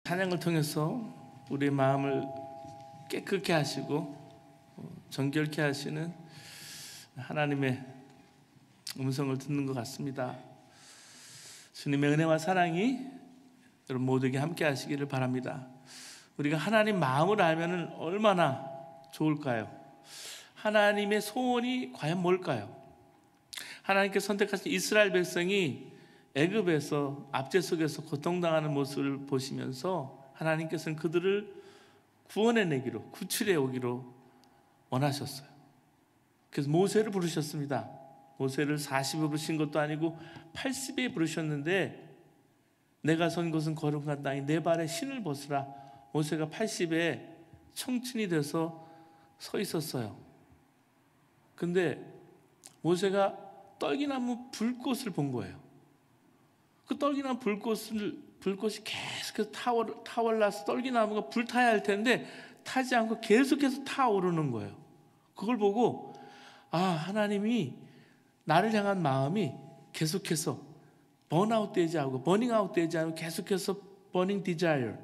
찬양을 통해서 우리의 마음을 깨끗게 하시고 정결케 하시는 하나님의 음성을 듣는 것 같습니다. 주님의 은혜와 사랑이 여러분 모두에게 함께 하시기를 바랍니다. 우리가 하나님 마음을 알면 얼마나 좋을까요? 하나님의 소원이 과연 뭘까요? 하나님께서 선택하신 이스라엘 백성이 애굽에서 압제 속에서 고통당하는 모습을 보시면서 하나님께서는 그들을 구원해내기로, 구출해 오기로 원하셨어요. 그래서 모세를 부르셨습니다. 모세를 40에 부르신 것도 아니고 80에 부르셨는데, 내가 선 곳은 거룩한 땅이 내 발에 신을 벗으라. 모세가 80에 청춘이 돼서 서 있었어요. 근데 모세가 떨기나무 불꽃을 본 거예요. 그 떨기나무 불꽃이 계속해서 타올라서 떨기나무가 불타야 할 텐데 타지 않고 계속해서 타오르는 거예요. 그걸 보고 하나님이 나를 향한 마음이 계속해서 번아웃 되지 않고 버닝아웃 되지 않고 계속해서 버닝 디자이어,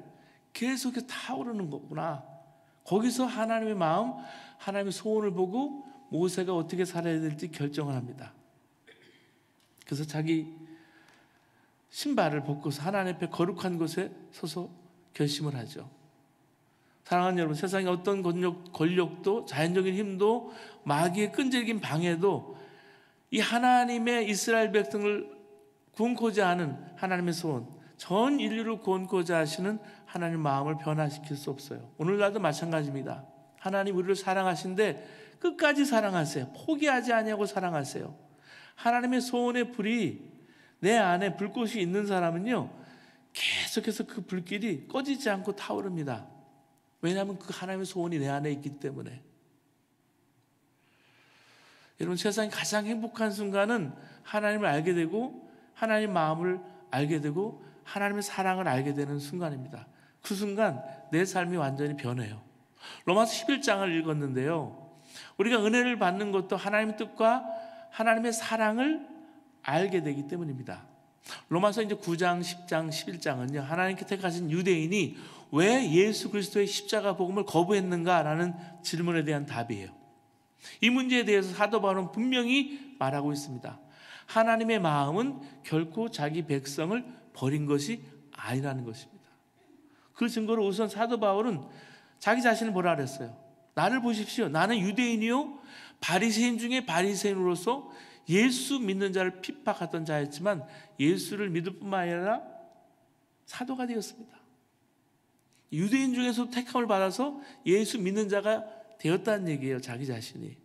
계속해서 타오르는 거구나. 거기서 하나님의 마음, 하나님의 소원을 보고 모세가 어떻게 살아야 될지 결정을 합니다. 그래서 자기 신발을 벗고서 하나님 앞에 거룩한 곳에 서서 결심을 하죠. 사랑하는 여러분, 세상에 어떤 권력도 자연적인 힘도 마귀의 끈질긴 방해도 이 하나님의 이스라엘 백성을 구원코자 하는 하나님의 소원, 전 인류를 구원코자 하시는 하나님의 마음을 변화시킬 수 없어요. 오늘날도 마찬가지입니다. 하나님 우리를 사랑하신데 끝까지 사랑하세요. 포기하지 아니하고 사랑하세요. 하나님의 소원의 불이 내 안에 불꽃이 있는 사람은요, 계속해서 그 불길이 꺼지지 않고 타오릅니다. 왜냐하면 그 하나님의 소원이 내 안에 있기 때문에. 여러분, 세상에 가장 행복한 순간은 하나님을 알게 되고 하나님의 마음을 알게 되고 하나님의 사랑을 알게 되는 순간입니다. 그 순간 내 삶이 완전히 변해요. 로마서 11장을 읽었는데요, 우리가 은혜를 받는 것도 하나님의 뜻과 하나님의 사랑을 알게 되기 때문입니다. 로마서 이제 9장, 10장, 11장은요, 하나님께 택하신 유대인이 왜 예수 그리스도의 십자가 복음을 거부했는가라는 질문에 대한 답이에요. 이 문제에 대해서 사도 바울은 분명히 말하고 있습니다. 하나님의 마음은 결코 자기 백성을 버린 것이 아니라는 것입니다. 그 증거로 우선 사도 바울은 자기 자신을 뭐라 그랬어요? 나를 보십시오. 나는 유대인이요 바리새인 중에 바리새인으로서 예수 믿는 자를 핍박하던 자였지만 예수를 믿을 뿐만 아니라 사도가 되었습니다. 유대인 중에서 택함을 받아서 예수 믿는 자가 되었다는 얘기예요. 자기 자신이.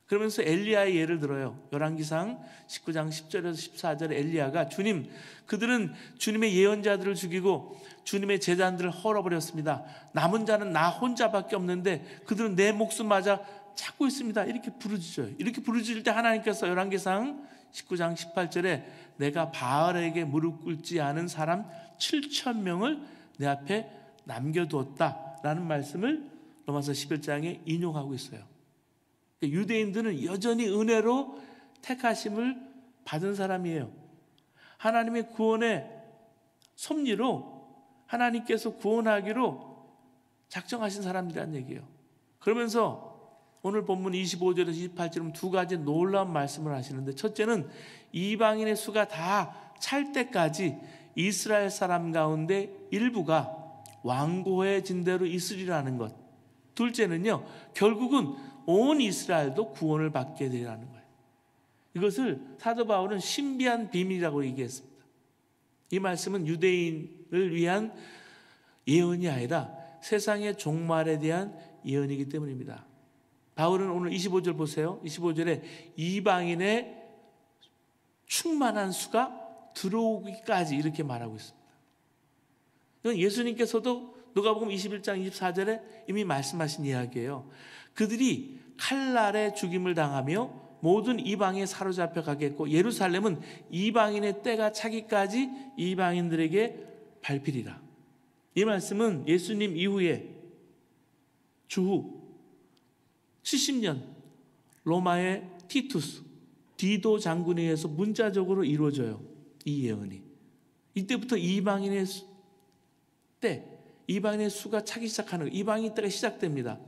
그러면서 엘리야의 예를 들어요. 열왕기상 19장 10절에서 14절에 엘리야가 주님, 그들은 주님의 예언자들을 죽이고 주님의 제단들을 헐어버렸습니다. 남은 자는 나 혼자밖에 없는데 그들은 내 목숨마저 찾고 있습니다. 이렇게 부르짖어요. 이렇게 부르짖을 때 하나님께서 열왕기상 19장 18절에 내가 바알에게 무릎 꿇지 않은 사람 7,000명을 내 앞에 남겨두었다라는 말씀을 로마서 11장에 인용하고 있어요. 유대인들은 여전히 은혜로 택하심을 받은 사람이에요. 하나님의 구원의 섭리로 하나님께서 구원하기로 작정하신 사람들이라는 얘기예요. 그러면서 오늘 본문 25절에서 28절은 두 가지 놀라운 말씀을 하시는데, 첫째는 이방인의 수가 다 찰 때까지 이스라엘 사람 가운데 일부가 완고해진 대로 있으리라는 것. 둘째는요, 결국은 온 이스라엘도 구원을 받게 되리라는 거예요. 이것을 사도 바울은 신비한 비밀이라고 얘기했습니다. 이 말씀은 유대인을 위한 예언이 아니라 세상의 종말에 대한 예언이기 때문입니다. 바울은 오늘 25절 보세요. 25절에 이방인의 충만한 수가 들어오기까지 이렇게 말하고 있습니다. 이건 예수님께서도 누가복음 21장 24절에 이미 말씀하신 이야기예요. 그들이 칼날에 죽임을 당하며 모든 이방에 사로잡혀 가겠고 예루살렘은 이방인의 때가 차기까지 이방인들에게 밟히리라. 이 말씀은 예수님 이후에 주후 70년 로마의 티투스 디도 장군에 의해서 문자적으로 이루어져요. 이 예언이. 이때부터 이방인의 때, 이방인의 수가 차기 시작하는 거예요. 이방인 때가 시작됩니다.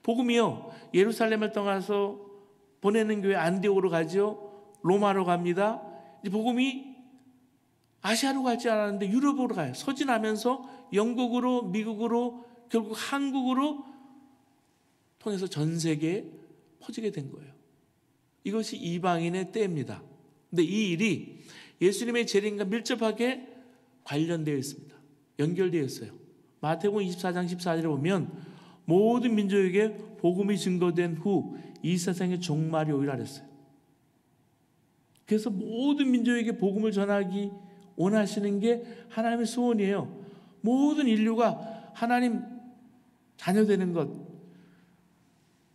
복음이요, 예루살렘을 떠나서 보내는 교회 안디옥으로 가죠. 로마로 갑니다. 이제 복음이 아시아로 갈 줄 알았는데 유럽으로 가요. 서진하면서 영국으로, 미국으로, 결국 한국으로 통해서 전 세계에 퍼지게 된 거예요. 이것이 이방인의 때입니다. 근데 이 일이 예수님의 재림과 밀접하게 관련되어 있습니다. 연결되어 있어요. 마태복음 24장 14절에 보면 모든 민족에게 복음이 증거된 후 이 세상의 종말이 오리라 그랬어요. 그래서 모든 민족에게 복음을 전하기 원하시는 게 하나님의 소원이에요. 모든 인류가 하나님 자녀 되는 것,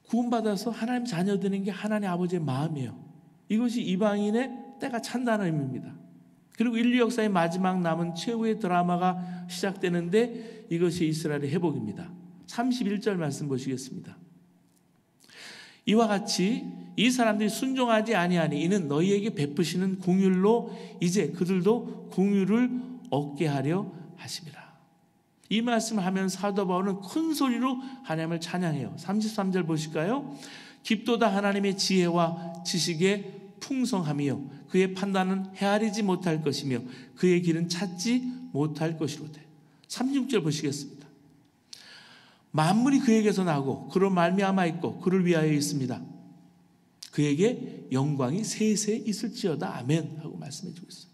구원받아서 하나님 자녀 되는 게 하나님 아버지의 마음이에요. 이것이 이방인의 때가 찬다는 의미입니다. 그리고 인류 역사의 마지막 남은 최후의 드라마가 시작되는데 이것이 이스라엘의 회복입니다. 31절 말씀 보시겠습니다. 이와 같이 이 사람들이 순종하지 아니하니 이는 너희에게 베푸시는 공율로 이제 그들도 공율을 얻게 하려 하심이라. 이 말씀을 하면 사도 바울은 큰 소리로 하나님을 찬양해요. 33절 보실까요? 깊도다 하나님의 지혜와 지식의 풍성함이요 그의 판단은 헤아리지 못할 것이며 그의 길은 찾지 못할 것이로되. 36절 보시겠습니다. 만물이 그에게서 나고 그로 말미암아 있고 그를 위하여 있습니다. 그에게 영광이 세세 있을지어다. 아멘 하고 말씀해 주고 있어요.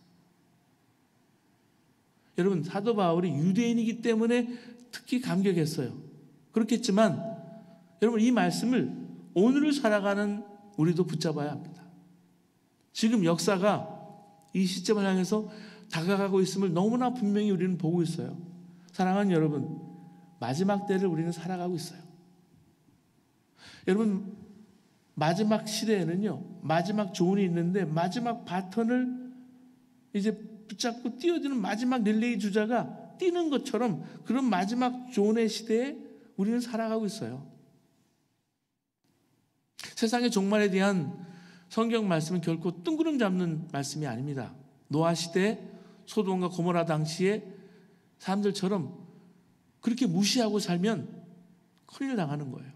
여러분, 사도 바울이 유대인이기 때문에 특히 감격했어요. 그렇겠지만 여러분, 이 말씀을 오늘을 살아가는 우리도 붙잡아야 합니다. 지금 역사가 이 시점을 향해서 다가가고 있음을 너무나 분명히 우리는 보고 있어요. 사랑하는 여러분, 마지막 때를 우리는 살아가고 있어요. 여러분, 마지막 시대에는요, 마지막 조언이 있는데 마지막 바톤을 이제 붙잡고 뛰어드는 마지막 릴레이 주자가 뛰는 것처럼 그런 마지막 조언의 시대에 우리는 살아가고 있어요. 세상의 종말에 대한 성경 말씀은 결코 뜬구름 잡는 말씀이 아닙니다. 노아 시대, 소돔과 고모라 당시에 사람들처럼 그렇게 무시하고 살면 큰일 당하는 거예요.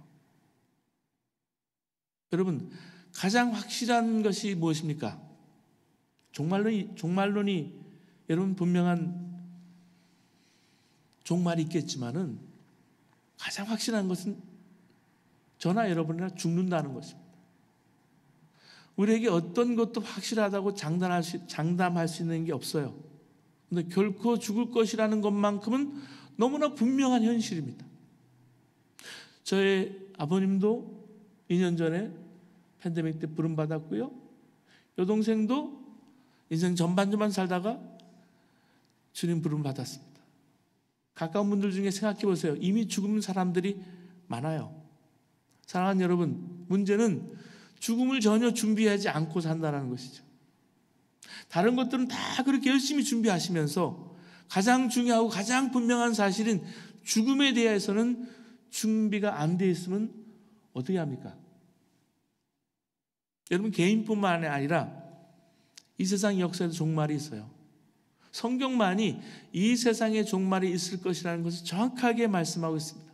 여러분, 가장 확실한 것이 무엇입니까? 종말론이 여러분 분명한 종말이 있겠지만은 가장 확실한 것은 저나 여러분이나 죽는다는 것입니다. 우리에게 어떤 것도 확실하다고 장담할 수 있는 게 없어요. 그런데 결코 죽을 것이라는 것만큼은 너무나 분명한 현실입니다. 저의 아버님도 2년 전에 팬데믹 때 부름받았고요. 여동생도 인생 전반전만 살다가 주님 부름 받았습니다. 가까운 분들 중에 생각해 보세요. 이미 죽은 사람들이 많아요. 사랑하는 여러분, 문제는 죽음을 전혀 준비하지 않고 산다는 것이죠. 다른 것들은 다 그렇게 열심히 준비하시면서 가장 중요하고 가장 분명한 사실인 죽음에 대해서는 준비가 안 돼 있으면 어떻게 합니까? 여러분, 개인뿐만 아니라 이 세상 역사에도 종말이 있어요. 성경만이 이 세상에 종말이 있을 것이라는 것을 정확하게 말씀하고 있습니다.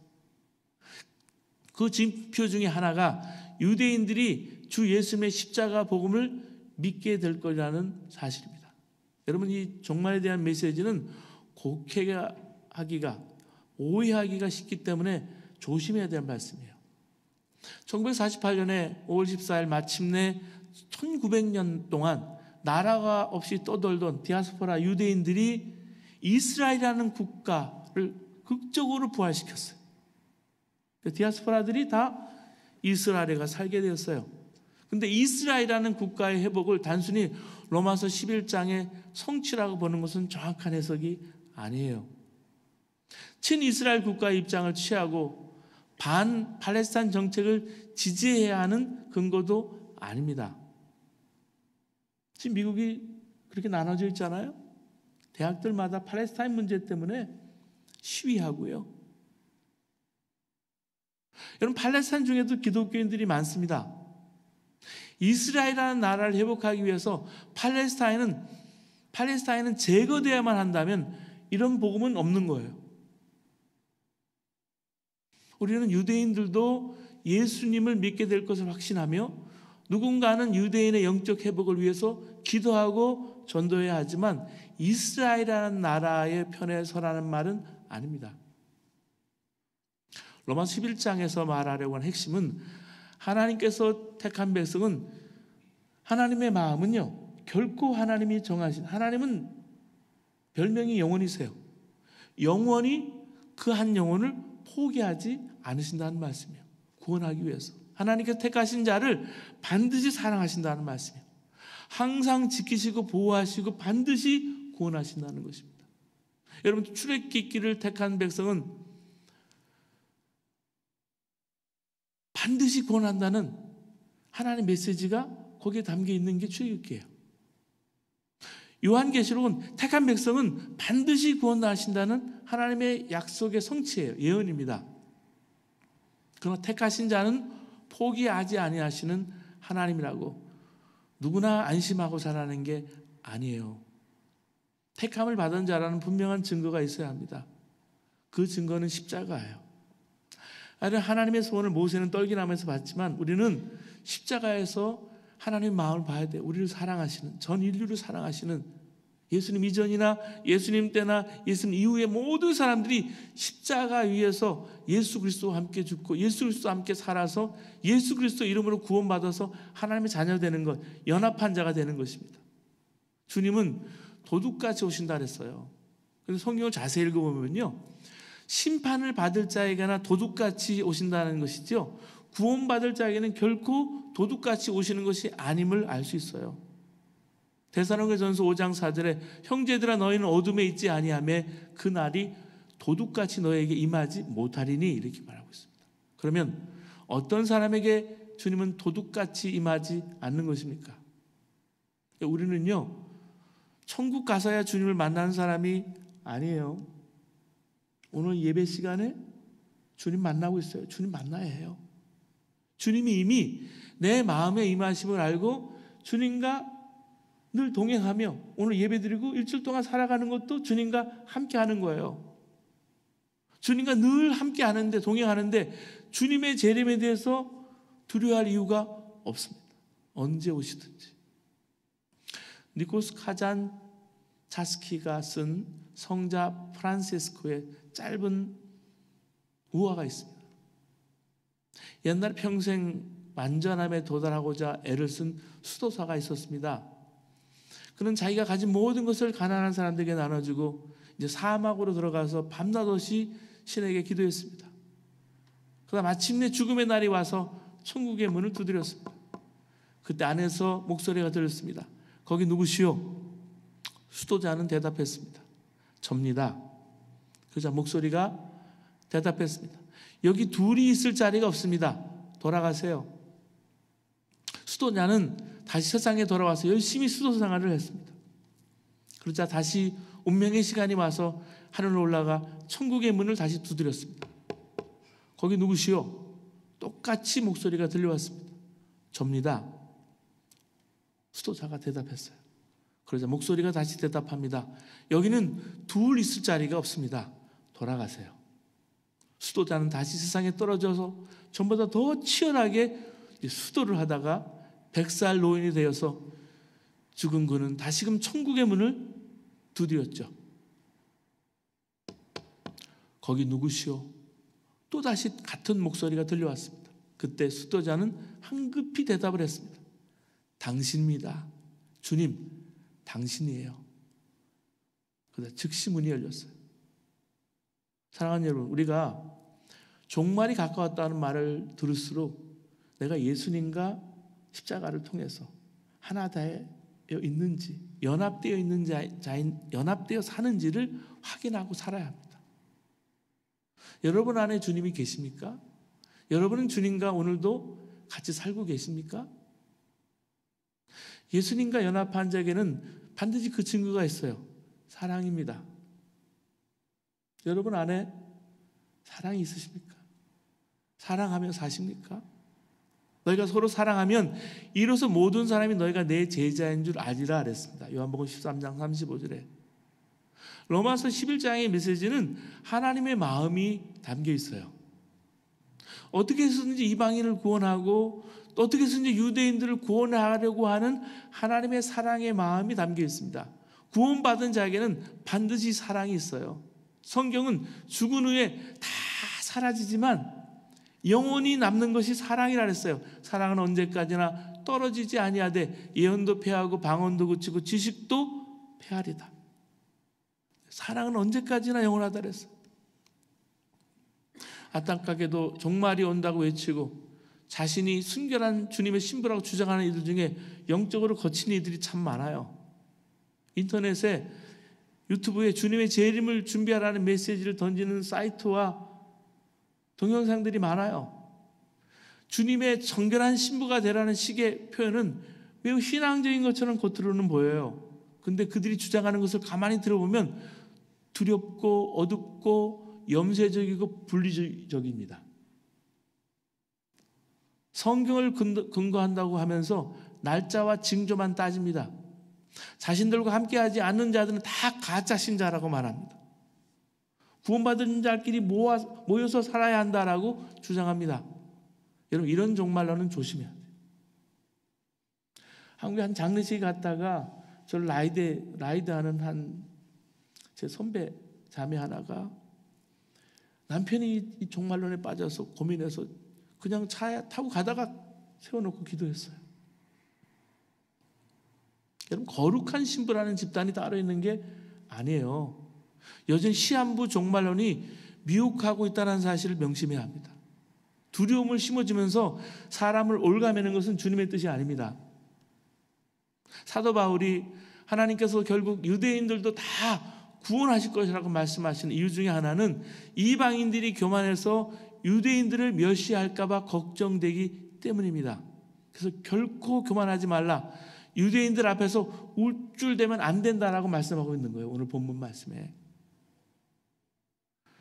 그 징표 중에 하나가 유대인들이 주 예수님의 십자가 복음을 믿게 될 거라는 사실입니다. 여러분, 이 종말에 대한 메시지는 곡해하기가, 오해하기가 쉽기 때문에 조심해야 될 말씀이에요. 1948년에 5월 14일 마침내 1900년 동안 나라가 없이 떠돌던 디아스포라 유대인들이 이스라엘이라는 국가를 극적으로 부활시켰어요. 디아스포라들이 다 이스라엘에 가 살게 되었어요. 그런데 이스라엘이라는 국가의 회복을 단순히 로마서 11장의 성취라고 보는 것은 정확한 해석이 아니에요. 친이스라엘 국가의 입장을 취하고 반 팔레스타인 정책을 지지해야 하는 근거도 아닙니다. 지금 미국이 그렇게 나눠져 있잖아요. 대학들마다 팔레스타인 문제 때문에 시위하고요. 여러분, 팔레스타인 중에도 기독교인들이 많습니다. 이스라엘이라는 나라를 회복하기 위해서 팔레스타인은 제거되어야만 한다면 이런 복음은 없는 거예요. 우리는 유대인들도 예수님을 믿게 될 것을 확신하며 누군가는 유대인의 영적 회복을 위해서 기도하고 전도해야 하지만 이스라엘이라는 나라의 편에 서라는 말은 아닙니다. 로마서 11장에서 말하려고 하는 핵심은 하나님께서 택한 백성은 하나님의 마음은요, 결코 하나님이 정하신, 하나님은 별명이 영원이세요. 영원히 그 한 영혼을 포기하지 않으신다는 말씀이에요. 구원하기 위해서 하나님께서 택하신 자를 반드시 사랑하신다는 말씀이에요. 항상 지키시고 보호하시고 반드시 구원하신다는 것입니다. 여러분, 출애굽기를 택한 백성은 반드시 구원한다는 하나님의 메시지가 거기에 담겨 있는 게 출애굽기예요. 요한계시록은 택한 백성은 반드시 구원하신다는 하나님의 약속의 성취예요. 예언입니다. 그러나 택하신 자는 포기하지 아니하시는 하나님이라고 누구나 안심하고 살아가는 게 아니에요. 택함을 받은 자라는 분명한 증거가 있어야 합니다. 그 증거는 십자가예요. 하나님의 소원을 모세는 떨기나무에서 봤지만 우리는 십자가에서 하나님의 마음을 봐야 돼요. 우리를 사랑하시는, 전 인류를 사랑하시는 예수님 이전이나 예수님 때나 예수님 이후의 모든 사람들이 십자가 위에서 예수 그리스도와 함께 죽고 예수 그리스도와 함께 살아서 예수 그리스도 이름으로 구원받아서 하나님의 자녀 되는 것, 연합한 자가 되는 것입니다. 주님은 도둑같이 오신다 그랬어요. 그래서 성경을 자세히 읽어보면요, 심판을 받을 자에게나 도둑같이 오신다는 것이죠. 구원받을 자에게는 결코 도둑같이 오시는 것이 아님을 알 수 있어요. 데살로니가전서 5장 4절에 형제들아 너희는 어둠에 있지 아니하며 그 날이 도둑같이 너에게 임하지 못하리니 이렇게 말하고 있습니다. 그러면 어떤 사람에게 주님은 도둑같이 임하지 않는 것입니까? 우리는요, 천국 가서야 주님을 만나는 사람이 아니에요. 오늘 예배 시간에 주님 만나고 있어요. 주님 만나야 해요. 주님이 이미 내 마음에 임하심을 알고 주님과 늘 동행하며 오늘 예배드리고 일주일 동안 살아가는 것도 주님과 함께 하는 거예요. 주님과 늘 함께 하는데, 동행하는데 주님의 재림에 대해서 두려워할 이유가 없습니다. 언제 오시든지. 니콜스 카잔 차스키가 쓴 성자 프란시스코의 짧은 우화가 있습니다. 옛날에 평생 완전함에 도달하고자 애를 쓴 수도사가 있었습니다. 그는 자기가 가진 모든 것을 가난한 사람들에게 나눠주고 이제 사막으로 들어가서 밤낮없이 신에게 기도했습니다. 그러다 마침내 죽음의 날이 와서 천국의 문을 두드렸습니다. 그때 안에서 목소리가 들렸습니다. 거기 누구시오? 수도자는 대답했습니다. 접니다. 그러자 목소리가 대답했습니다. 여기 둘이 있을 자리가 없습니다. 돌아가세요. 수도자는 다시 세상에 돌아와서 열심히 수도 생활을 했습니다. 그러자 다시 운명의 시간이 와서 하늘로 올라가 천국의 문을 다시 두드렸습니다. 거기 누구시오? 똑같이 목소리가 들려왔습니다. 접니다. 수도자가 대답했어요. 그러자 목소리가 다시 대답합니다. 여기는 둘 있을 자리가 없습니다. 돌아가세요. 수도자는 다시 세상에 떨어져서 전보다 더 치열하게 수도를 하다가 100살 노인이 되어서 죽은 그는 다시금 천국의 문을 두드렸죠. 거기 누구시오? 또다시 같은 목소리가 들려왔습니다. 그때 수도자는 황급히 대답을 했습니다. 당신입니다. 주님, 당신이에요. 그러다 즉시 문이 열렸어요. 사랑하는 여러분, 우리가 종말이 가까웠다는 말을 들을수록 내가 예수님과 십자가를 통해서 하나 되어 있는지, 연합되어 있는지, 연합되어 사는지를 확인하고 살아야 합니다. 여러분 안에 주님이 계십니까? 여러분은 주님과 오늘도 같이 살고 계십니까? 예수님과 연합한 자에게는 반드시 그 증거가 있어요. 사랑입니다. 여러분 안에 사랑이 있으십니까? 사랑하며 사십니까? 너희가 서로 사랑하면 이로써 모든 사람이 너희가 내 제자인 줄 알리라 그랬습니다. 요한복음 13장 35절에. 로마서 11장의 메시지는 하나님의 마음이 담겨 있어요. 어떻게 해서든지 이방인을 구원하고 또 어떻게 해서든지 유대인들을 구원하려고 하는 하나님의 사랑의 마음이 담겨 있습니다. 구원받은 자에게는 반드시 사랑이 있어요. 성경은 죽은 후에 다 사라지지만 영원히 남는 것이 사랑이라 했어요. 사랑은 언제까지나 떨어지지 아니하되 예언도 패하고 방언도 그치고 지식도 패하리다. 사랑은 언제까지나 영원하다 그랬어요. 안타깝게도 종말이 온다고 외치고 자신이 순결한 주님의 신부라고 주장하는 이들 중에 영적으로 거친 이들이 참 많아요. 인터넷에 유튜브에 주님의 재림을 준비하라는 메시지를 던지는 사이트와 동영상들이 많아요. 주님의 정결한 신부가 되라는 식의 표현은 매우 신앙적인 것처럼 겉으로는 보여요. 근데 그들이 주장하는 것을 가만히 들어보면 두렵고 어둡고 염세적이고 분리적입니다. 성경을 근거한다고 하면서 날짜와 징조만 따집니다. 자신들과 함께하지 않는 자들은 다 가짜 신자라고 말합니다. 구원받은 자끼리 모여서 살아야 한다라고 주장합니다. 여러분, 이런 종말로는 조심해야 돼요. 한국에 한 장례식에 갔다가 저를 라이드하는 한 제 선배 자매 하나가 남편이 이 종말론에 빠져서 고민해서 그냥 차에 타고 가다가 세워놓고 기도했어요. 여러분, 거룩한 신부라는 집단이 따로 있는 게 아니에요. 여전히 시한부 종말론이 미혹하고 있다는 사실을 명심해야 합니다. 두려움을 심어주면서 사람을 올가매는 것은 주님의 뜻이 아닙니다. 사도 바울이 하나님께서 결국 유대인들도 다 구원하실 것이라고 말씀하시는 이유 중에 하나는 이방인들이 교만해서 유대인들을 멸시할까 봐 걱정되기 때문입니다. 그래서 결코 교만하지 말라. 유대인들 앞에서 울줄대면 안 된다라고 말씀하고 있는 거예요. 오늘 본문 말씀에.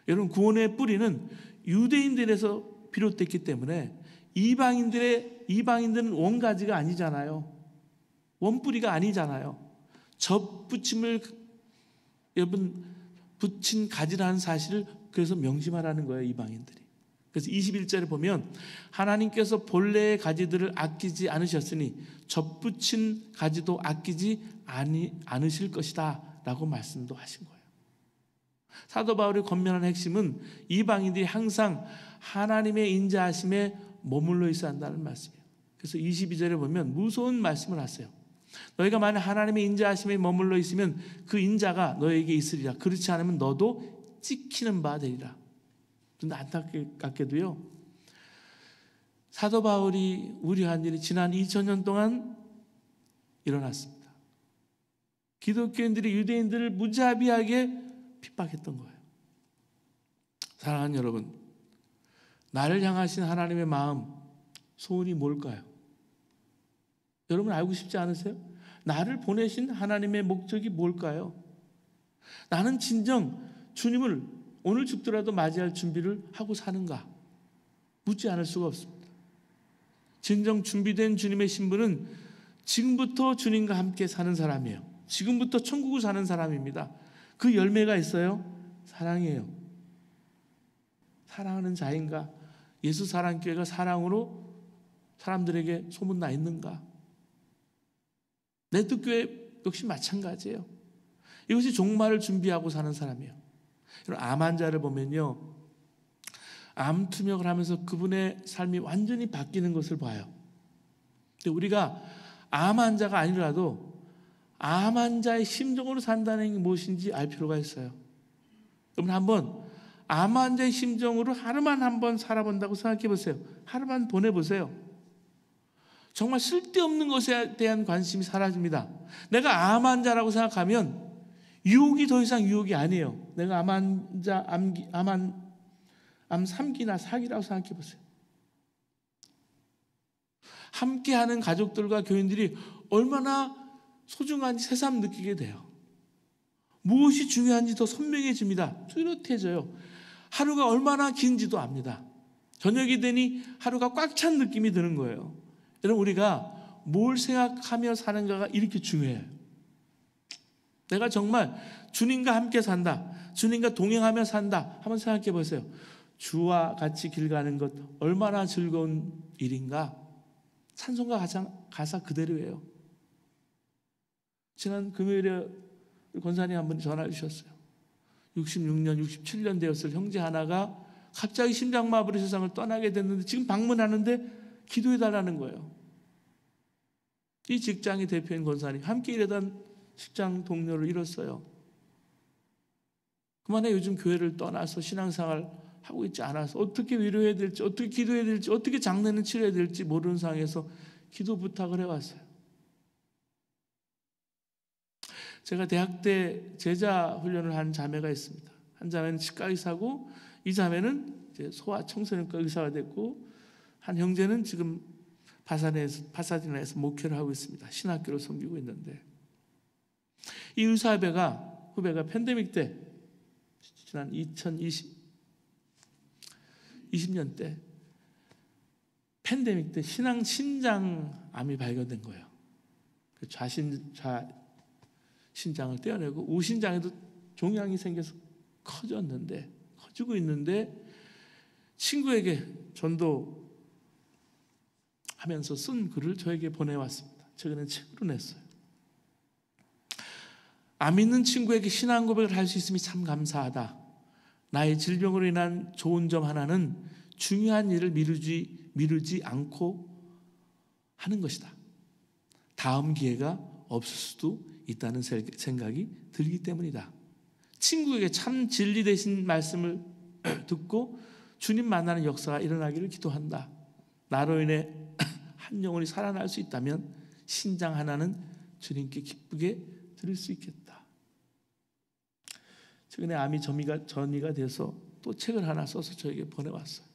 여러분, 구원의 뿌리는 유대인들에서 비롯됐기 때문에 이방인들은 원가지가 아니잖아요. 원뿌리가 아니잖아요. 접붙임을 여러분 붙인 가지라는 사실을 그래서 명심하라는 거예요, 이방인들이. 그래서 21절에 보면 하나님께서 본래의 가지들을 아끼지 않으셨으니 접붙인 가지도 아끼지 않으실 것이다 라고 말씀도 하신 거예요. 사도 바울이 권면하는 핵심은 이방인들이 항상 하나님의 인자하심에 머물러 있어야 한다는 말씀이에요. 그래서 22절에 보면 무서운 말씀을 하세요. 너희가 만약 하나님의 인자하심에 머물러 있으면 그 인자가 너에게 있으리라. 그렇지 않으면 너도 찍히는 바 되리라. 그런데 안타깝게도요, 사도 바울이 우려한 일이 지난 2000년 동안 일어났습니다. 기독교인들이 유대인들을 무자비하게 핍박했던 거예요. 사랑하는 여러분, 나를 향하신 하나님의 마음, 소원이 뭘까요? 여러분 알고 싶지 않으세요? 나를 보내신 하나님의 목적이 뭘까요? 나는 진정 주님을 오늘 죽더라도 맞이할 준비를 하고 사는가? 묻지 않을 수가 없습니다. 진정 준비된 주님의 신부는 지금부터 주님과 함께 사는 사람이에요. 지금부터 천국을 사는 사람입니다. 그 열매가 있어요. 사랑이에요. 사랑하는 자인가? 예수 사랑교회가 사랑으로 사람들에게 소문나 있는가? 네트교회 역시 마찬가지예요. 이것이 종말을 준비하고 사는 사람이에요. 암 환자를 보면요, 암 투명을 하면서 그분의 삶이 완전히 바뀌는 것을 봐요. 근데 우리가 암 환자가 아니라도 암 환자의 심정으로 산다는 게 무엇인지 알 필요가 있어요. 여러분, 한번 암 환자의 심정으로 하루만 한번 살아본다고 생각해 보세요. 하루만 보내보세요. 정말 쓸데없는 것에 대한 관심이 사라집니다. 내가 암 환자라고 생각하면 유혹이 더 이상 유혹이 아니에요. 내가 암 환자, 암 3기나 4기라고 생각해 보세요. 함께하는 가족들과 교인들이 얼마나 소중한지 새삼 느끼게 돼요. 무엇이 중요한지 더 선명해집니다. 뚜렷해져요. 하루가 얼마나 긴지도 압니다. 저녁이 되니 하루가 꽉 찬 느낌이 드는 거예요. 여러분, 우리가 뭘 생각하며 사는가가 이렇게 중요해요. 내가 정말 주님과 함께 산다, 주님과 동행하며 산다 한번 생각해 보세요. 주와 같이 길 가는 것 얼마나 즐거운 일인가. 찬송가 가사 그대로예요. 지난 금요일에 권사님 한 분이 전화 주셨어요. 66년, 67년 되었을 형제 하나가 갑자기 심장마비로 세상을 떠나게 됐는데 지금 방문하는데 기도해달라는 거예요. 이 직장의 대표인 권사님, 함께 일하던 직장 동료를 잃었어요. 그만해 요즘 교회를 떠나서 신앙생활 하고 있지 않아서 어떻게 위로해야 될지, 어떻게 기도해야 될지, 어떻게 장례는 치러야 될지 모르는 상황에서 기도 부탁을 해왔어요. 제가 대학 때 제자 훈련을 한 자매가 있습니다. 한 자매는 치과 의사고, 이 자매는 이제 소아 청소년과 의사가 됐고, 한 형제는 지금 파사디나에서 목회를 하고 있습니다. 신학교를 섬기고 있는데, 이 의사 후배가 팬데믹 때, 지난 2020년 때 팬데믹 때 신장암이 발견된 거예요. 신장을 떼어내고 우신장에도 종양이 생겨서 커지고 있는데 친구에게 전도하면서 쓴 글을 저에게 보내왔습니다. 최근에 책으로 냈어요. 암 있는 친구에게 신앙 고백을 할 수 있음이 참 감사하다. 나의 질병으로 인한 좋은 점 하나는 중요한 일을 미루지 않고 하는 것이다. 다음 기회가 없을 수도 있다는 생각이 들기 때문이다. 친구에게 참 진리 되신 말씀을 듣고 주님 만나는 역사가 일어나기를 기도한다. 나로 인해 한 영혼이 살아날 수 있다면 신장 하나는 주님께 기쁘게 드릴 수 있겠다. 최근에 암이 전이가 돼서 또 책을 하나 써서 저에게 보내왔어요.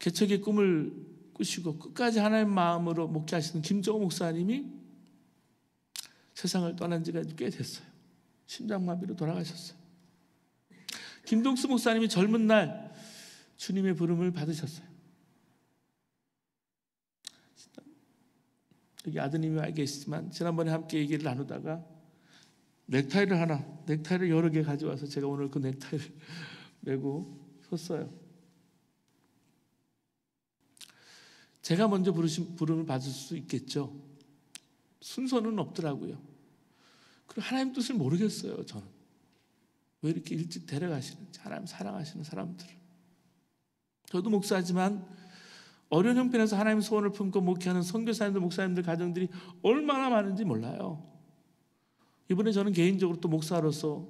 개척의 꿈을 꾸시고 끝까지 하나님 마음으로 목회하시는 김정호 목사님이 세상을 떠난 지가 꽤 됐어요. 심장마비로 돌아가셨어요. 김동수 목사님이 젊은 날 주님의 부름을 받으셨어요. 여기 아드님이 와 계시지만 지난번에 함께 얘기를 나누다가 넥타이를 여러 개 가져와서 제가 오늘 그 넥타이를 메고 섰어요. 제가 먼저 부름을 받을 수 있겠죠. 순서는 없더라고요. 그리고 하나님 뜻을 모르겠어요. 저는 왜 이렇게 일찍 데려가시는지, 하나님 사랑하시는 사람들을. 저도 목사지만 어려운 형편에서 하나님 소원을 품고 목회하는 선교사님들, 목사님들 가정들이 얼마나 많은지 몰라요. 이번에 저는 개인적으로 또 목사로서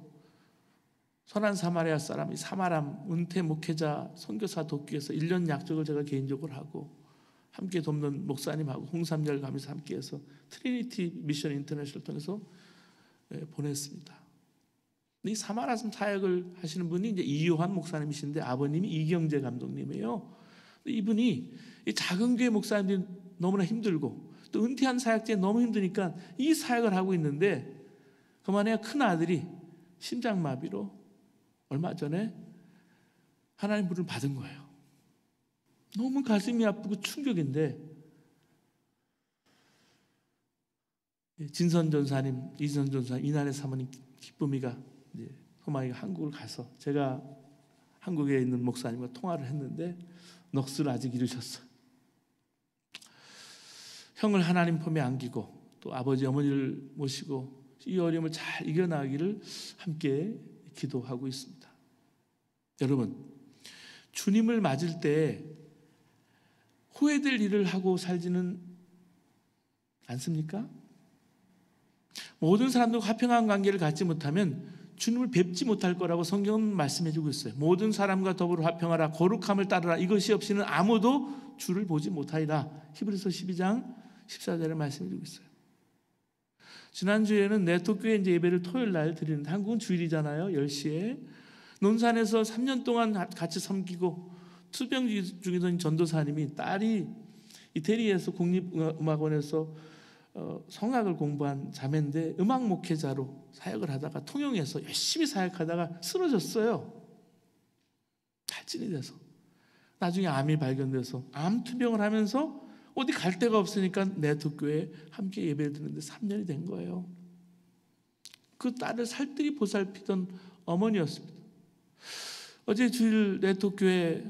선한 사마리아 사람, 사마람 은퇴 목회자 선교사 돕기위해서 1년 약적을 제가 개인적으로 하고 함께 돕는 목사님하고 홍삼열 가면서 함께해서 트리니티 미션 인터내셔널 통해서 보냈습니다. 이 사마라 사역을 하시는 분이 이제 이요한 목사님이신데 아버님이 이경재 감독님이에요. 이분이 이 작은 교회 목사님들이 너무나 힘들고 또 은퇴한 사역자에 너무 힘드니까 이 사역을 하고 있는데 그만해야 큰 아들이 심장마비로 얼마 전에 하나님 부름을 받은 거예요. 너무 가슴이 아프고 충격인데 진선 전사님, 이선 전사님, 이날의 사모님 기쁨이가 소망이가 한국을 가서 제가 한국에 있는 목사님과 통화를 했는데 넋을 아직 이루셨어요. 형을 하나님 품에 안기고 또 아버지 어머니를 모시고 이 어려움을 잘 이겨나가기를 함께 기도하고 있습니다. 여러분, 주님을 맞을 때 후회될 일을 하고 살지는 않습니까? 모든 사람들과 화평한 관계를 갖지 못하면 주님을 뵙지 못할 거라고 성경은 말씀해주고 있어요. 모든 사람과 더불어 화평하라, 거룩함을 따르라. 이것이 없이는 아무도 주를 보지 못하리라. 히브리서 12장 14절에 말씀해주고 있어요. 지난주에는 네토교회 이제 예배를 토요일 날 드리는데 한국은 주일이잖아요. 10시에. 논산에서 3년 동안 같이 섬기고 투병 중이던 전도사님이 딸이 이태리에서 국립음악원에서 성악을 공부한 자매인데 음악 목회자로 사역을 하다가 통영에서 열심히 사역하다가 쓰러졌어요. 탈진이 돼서 나중에 암이 발견돼서 암 투병을 하면서 어디 갈 데가 없으니까 네토교회에 함께 예배를 드리는데 3년이 된 거예요. 그 딸을 살뜰히 보살피던 어머니였습니다. 어제 주일 내토교회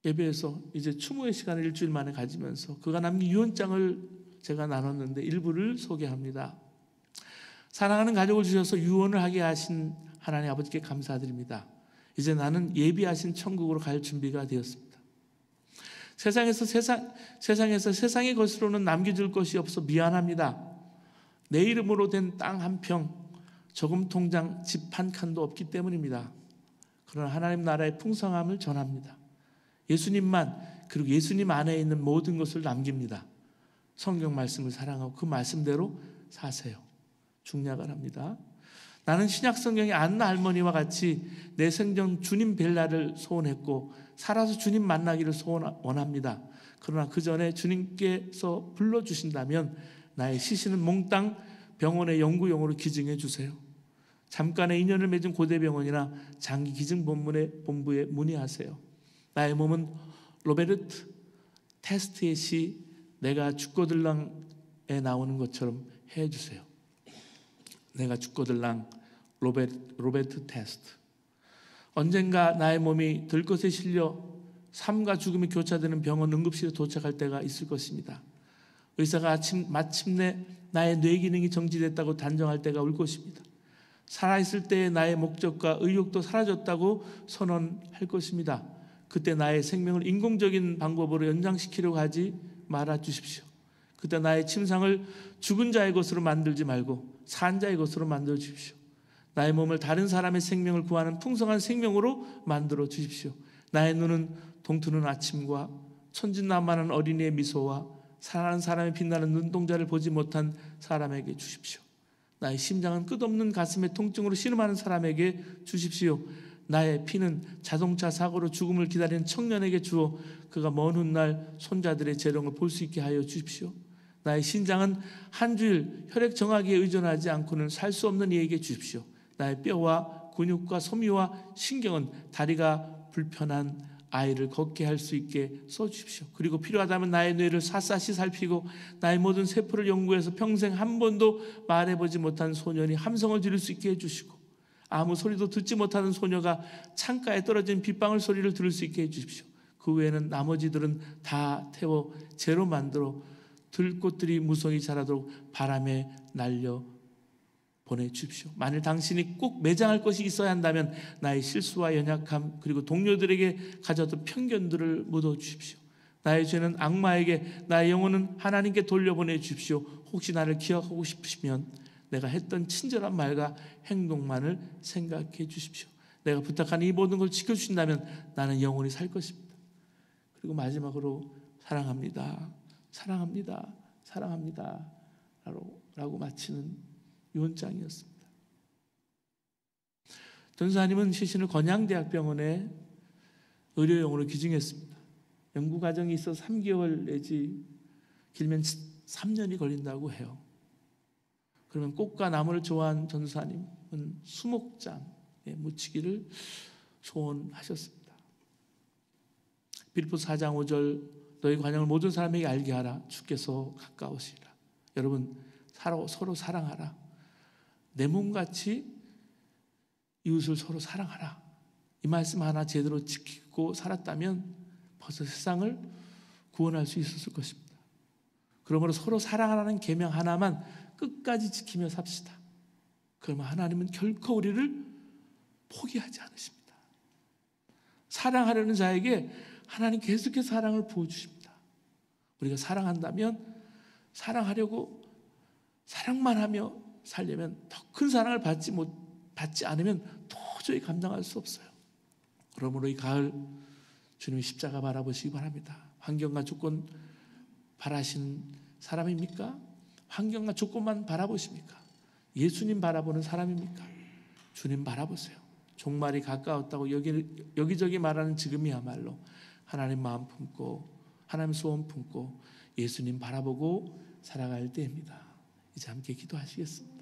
예배에서 이제 추모의 시간을 일주일 만에 가지면서 그가 남긴 유언장을 제가 나눴는데 일부를 소개합니다. 사랑하는 가족을 주셔서 유언을 하게 하신 하나님 아버지께 감사드립니다. 이제 나는 예비하신 천국으로 갈 준비가 되었습니다. 세상에서 세상의 것으로는 남겨줄 것이 없어 미안합니다. 내 이름으로 된 땅 한 평, 저금 통장 집 한 칸도 없기 때문입니다. 그러나 하나님 나라의 풍성함을 전합니다. 예수님만, 그리고 예수님 안에 있는 모든 것을 남깁니다. 성경 말씀을 사랑하고 그 말씀대로 사세요. 중약을 합니다. 나는 신약 성경의 안나 할머니와 같이 내 생전 주님 뵐 날을 소원했고 살아서 주님 만나기를 원합니다. 그러나 그 전에 주님께서 불러주신다면 나의 시신은 몽땅 병원의 연구용으로 기증해 주세요. 잠깐의 인연을 맺은 고대병원이나 장기 기증본부에 문의하세요. 나의 몸은 로베르트 테스트의 시 내가 죽고들랑에 나오는 것처럼 해주세요. 내가 죽고들랑 로베르트 테스트. 언젠가 나의 몸이 들것에 실려 삶과 죽음이 교차되는 병원 응급실에 도착할 때가 있을 것입니다. 의사가 마침내 나의 뇌 기능이 정지됐다고 단정할 때가 올 것입니다. 살아있을 때의 나의 목적과 의욕도 사라졌다고 선언할 것입니다. 그때 나의 생명을 인공적인 방법으로 연장시키려고 하지 말아 주십시오. 그때 나의 침상을 죽은 자의 것으로 만들지 말고 산 자의 것으로 만들어 주십시오. 나의 몸을 다른 사람의 생명을 구하는 풍성한 생명으로 만들어 주십시오. 나의 눈은 동트는 아침과 천진난만한 어린이의 미소와 사랑하는 사람의 빛나는 눈동자를 보지 못한 사람에게 주십시오. 나의 심장은 끝없는 가슴의 통증으로 신음하는 사람에게 주십시오. 나의 피는 자동차 사고로 죽음을 기다리는 청년에게 주어 그가 먼 훗날 손자들의 재롱을 볼 수 있게 하여 주십시오. 나의 신장은 한 주일 혈액 정화기에 의존하지 않고는 살 수 없는 이에게 주십시오. 나의 뼈와 근육과 소미와 신경은 다리가 불편한 아이를 걷게 할 수 있게 써주십시오. 그리고 필요하다면 나의 뇌를 샅샅이 살피고 나의 모든 세포를 연구해서 평생 한 번도 말해보지 못한 소년이 함성을 지를 수 있게 해주시고 아무 소리도 듣지 못하는 소녀가 창가에 떨어진 빗방울 소리를 들을 수 있게 해주십시오. 그 외에는 나머지들은 다 태워 재로 만들어 들꽃들이 무성히 자라도록 바람에 날려 보내주십시오. 만일 당신이 꼭 매장할 것이 있어야 한다면 나의 실수와 연약함 그리고 동료들에게 가졌던 편견들을 묻어주십시오. 나의 죄는 악마에게 나의 영혼은 하나님께 돌려보내 주십시오. 혹시 나를 기억하고 싶으시면 내가 했던 친절한 말과 행동만을 생각해 주십시오. 내가 부탁한 이 모든 걸 지켜주신다면 나는 영원히 살 것입니다. 그리고 마지막으로 사랑합니다. 사랑합니다. 사랑합니다. 라고 마치는 유언장이었습니다. 전사님은 시신을 건양대학병원에 의료용으로 기증했습니다. 연구과정이 있어 3개월 내지 길면 3년이 걸린다고 해요. 그러면 꽃과 나무를 좋아한 전사님은 수목장에 묻히기를 소원하셨습니다. 빌립보서 4장 5절 너희 관용을 모든 사람에게 알게 하라. 주께서 가까우시라. 여러분 서로 사랑하라. 내 몸같이 이웃을 서로 사랑하라. 이 말씀 하나 제대로 지키고 살았다면 벌써 세상을 구원할 수 있었을 것입니다. 그러므로 서로 사랑하라는 계명 하나만 끝까지 지키며 삽시다. 그러면 하나님은 결코 우리를 포기하지 않으십니다. 사랑하려는 자에게 하나님 계속해서 사랑을 부어주십니다. 우리가 사랑한다면 사랑하려고 사랑만 하며 살려면 더 큰 사랑을 받지 않으면 도저히 감당할 수 없어요. 그러므로 이 가을 주님의 십자가 바라보시기 바랍니다. 환경과 조건 바라시는 사람입니까? 환경과 조건만 바라보십니까? 예수님 바라보는 사람입니까? 주님 바라보세요. 종말이 가까웠다고 여기저기 말하는 지금이야말로 하나님 마음 품고 하나님 소원 품고 예수님 바라보고 살아갈 때입니다. 이제 함께 기도하시겠습니다.